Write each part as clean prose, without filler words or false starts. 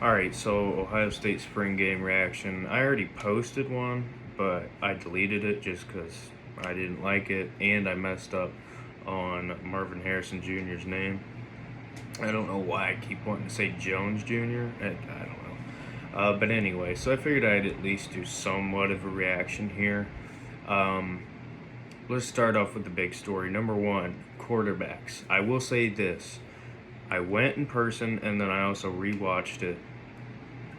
All right, so Ohio State spring game reaction. I already posted one, but I deleted it just because I didn't like it, and I messed up on Marvin Harrison Jr.'s name. I don't know why I keep wanting to say Jones Jr. I don't know. But anyway, so I figured I'd at least do somewhat of a reaction here. Um, let's start off with the big story. Number one, quarterbacks. I will say this. I went in person and then I also rewatched it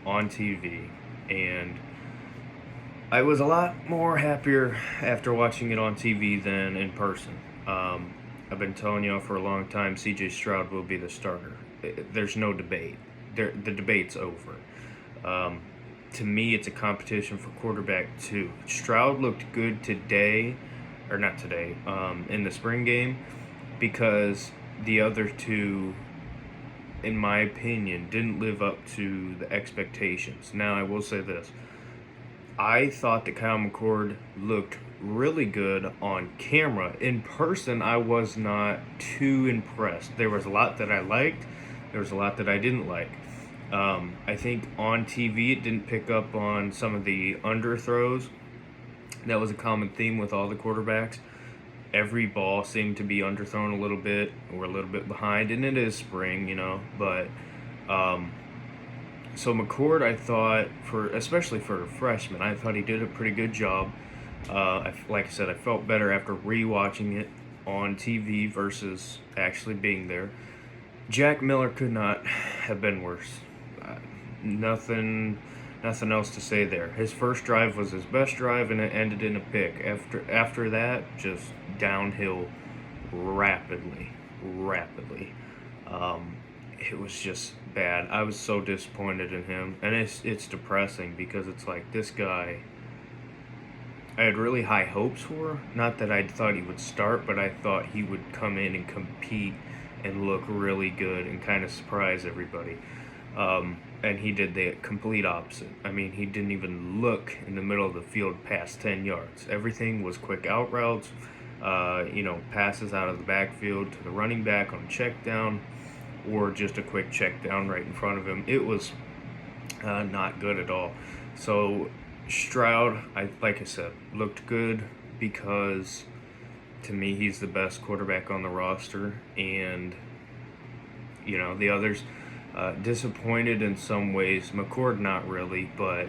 on TV, and I was a lot more happier after watching it on TV than in person. I've been telling y'all for a long time CJ Stroud will be the starter. There's no debate. The debate's over. Um, to me, it's a competition for quarterback too. Stroud looked good today, or not today, in the spring game, because the other two, in my opinion, didn't live up to the expectations. Now, I will say this. I thought that Kyle McCord looked really good on camera. In person, I was not too impressed. There was a lot that I liked, there was a lot that I didn't like. I think on TV, it didn't pick up on some of the underthrows. That was a common theme with all the quarterbacks. Every ball seemed to be underthrown a little bit or a little bit behind, and it is spring, but um, so McCord, I thought, especially for a freshman, I thought he did a pretty good job. Like I said, I felt better after rewatching it on TV versus actually being there. Jack Miller could not have been worse. Uh, nothing, nothing else to say there. His first drive was his best drive, and it ended in a pick. After that, just downhill rapidly. Um, it was just bad. I was so disappointed in him, and it's depressing because it's like this guy. I had really high hopes for. Not that I thought he would start, but I thought he would come in and compete and look really good and kind of surprise everybody. And he did the complete opposite. I mean, he didn't even look in the middle of the field past 10 yards. Everything was quick out routes, passes out of the backfield to the running back on check down, or just a quick check down right in front of him. It was not good at all. So Stroud, like I said, looked good because to me he's the best quarterback on the roster, and the others disappointed in some ways. McCord not really, but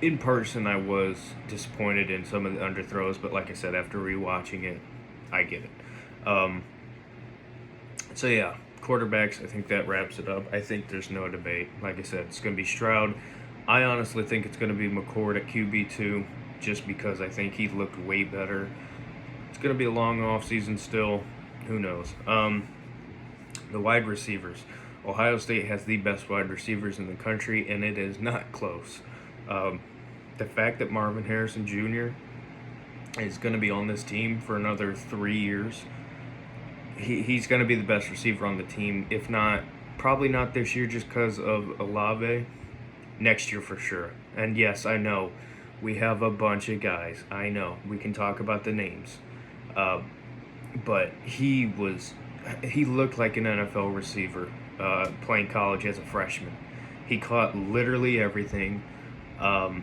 in person I was disappointed in some of the underthrows. But like I said, after rewatching it, I get it. So yeah, quarterbacks, I think that wraps it up. I think there's no debate. Like I said, it's going to be Stroud. I honestly think it's going to be McCord at QB2, just because I think he looked way better. It's going to be a long off season still. Who knows? The wide receivers. Ohio State has the best wide receivers in the country, and it is not close. The fact that Marvin Harrison Jr. is going to be on this team for another 3 years, he's going to be the best receiver on the team. If not, probably not this year just because of Olave. Next year for sure. And yes, I know we have a bunch of guys. I know we can talk about the names, but he looked like an NFL receiver playing college as a freshman. He caught literally everything.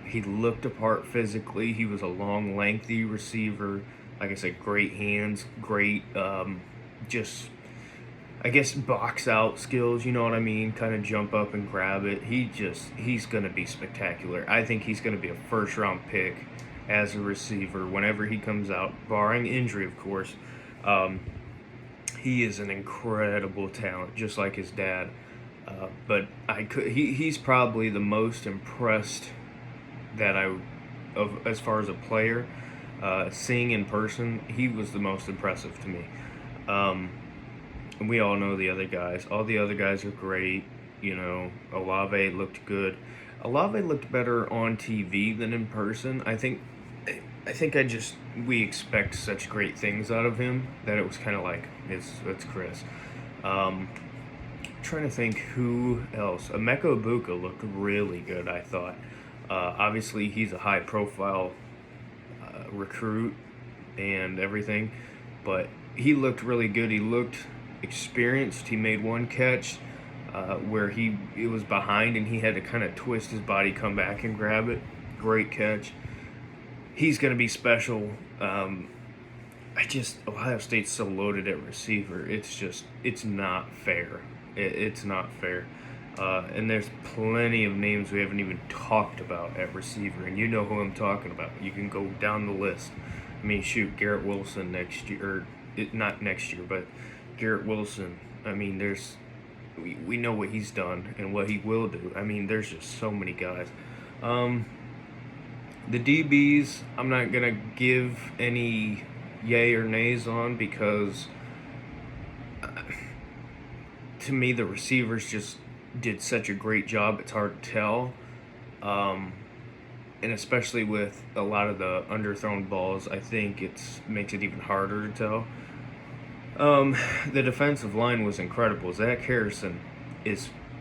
He looked apart physically. He was a long, lengthy receiver. Like I said, great hands, great just, I guess, box out skills, you know what I mean? Kind of jump up and grab it. He's going to be spectacular. I think he's going to be a first round pick as a receiver whenever he comes out, barring injury, of course. He is an incredible talent, just like his dad. But he's probably the most impressed as far as a player. Seeing in person, he was the most impressive to me. And we all know the other guys. All the other guys are great. Olave looked good. Olave looked better on TV than in person. I think we expect such great things out of him that it was kind of like it's Chris. Trying to think who else. Emeka Ibuka looked really good, I thought. Obviously, he's a high-profile recruit and everything, but he looked really good. He looked experienced. He made one catch where it was behind and he had to kind of twist his body, come back and grab it. Great catch. He's going to be special. Ohio State's so loaded at receiver. It's not fair. It's not fair. And there's plenty of names we haven't even talked about at receiver, and you know who I'm talking about. You can go down the list. I mean, shoot, Garrett Wilson next year, or not next year, but Garrett Wilson. I mean, we know what he's done and what he will do. I mean, there's just so many guys. The DBs, I'm not gonna give any yay or nays on because to me the receivers just did such a great job. It's hard to tell, and especially with a lot of the underthrown balls, I think makes it even harder to tell. The defensive line was incredible. Zach Harrison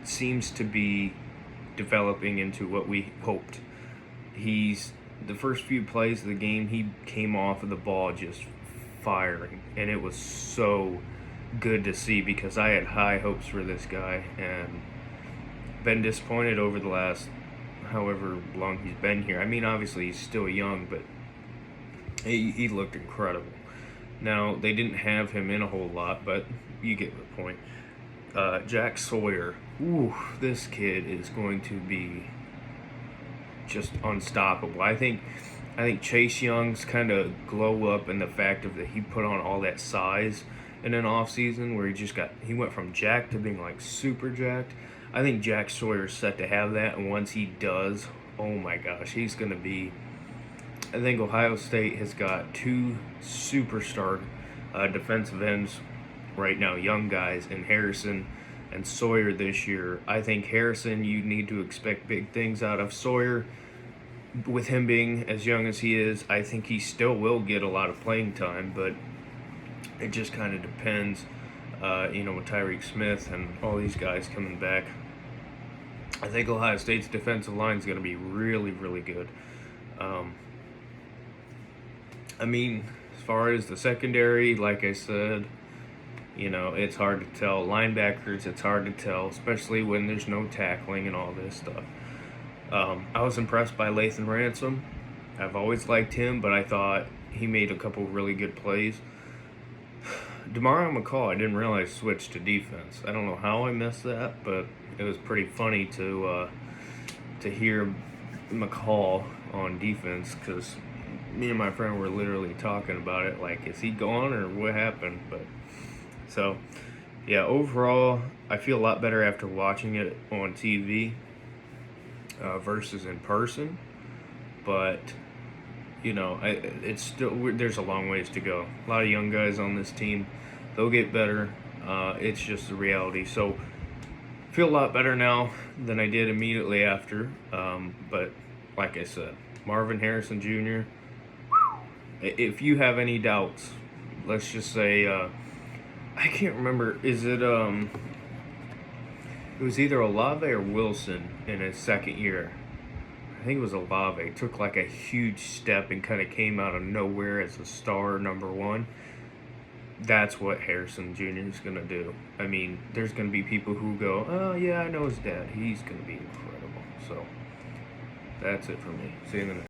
seems to be developing into what we hoped. The first few plays of the game, he came off of the ball just firing, and it was so good to see because I had high hopes for this guy and been disappointed over the last however long he's been here. I mean, obviously he's still young, but he looked incredible. Now, they didn't have him in a whole lot, but you get the point. Jack Sawyer, this kid is going to be just unstoppable. I think Chase Young's kind of glow up in the fact of that he put on all that size in an off season where he went from jacked to being like super jacked. I think Jack Sawyer's set to have that, and once he does, oh my gosh, he's going to be. I think Ohio State has got two superstar defensive ends right now, young guys, in Harrison and Sawyer this year. I think Harrison, you need to expect big things out of. Sawyer, with him being as young as he is, I think he still will get a lot of playing time, but it just kind of depends, with Tyreek Smith and all these guys coming back. I think Ohio State's defensive line is going to be really, really good. I mean, as far as the secondary, like I said, it's hard to tell. Linebackers, it's hard to tell, especially when there's no tackling and all this stuff. I was impressed by Lathan Ransom. I've always liked him, but I thought he made a couple really good plays. Demario McCall, I didn't realize switched to defense. I don't know how I missed that, but it was pretty funny to hear McCall on defense because me and my friend were literally talking about it, like, is he gone or what happened? But so, yeah, overall, I feel a lot better after watching it on TV versus in person. But it's still there's a long ways to go. A lot of young guys on this team, they'll get better. It's just the reality. So, feel a lot better now than I did immediately after. But like I said, Marvin Harrison Jr. If you have any doubts, let's just say I can't remember. Is it it was either Olave or Wilson in his second year. I think it was Olave. Took like a huge step and kind of came out of nowhere as a star number one. That's what Harrison Jr. is going to do. I mean, there's going to be people who go, oh, yeah, I know his dad. He's going to be incredible. So, that's it for me. See you in the next.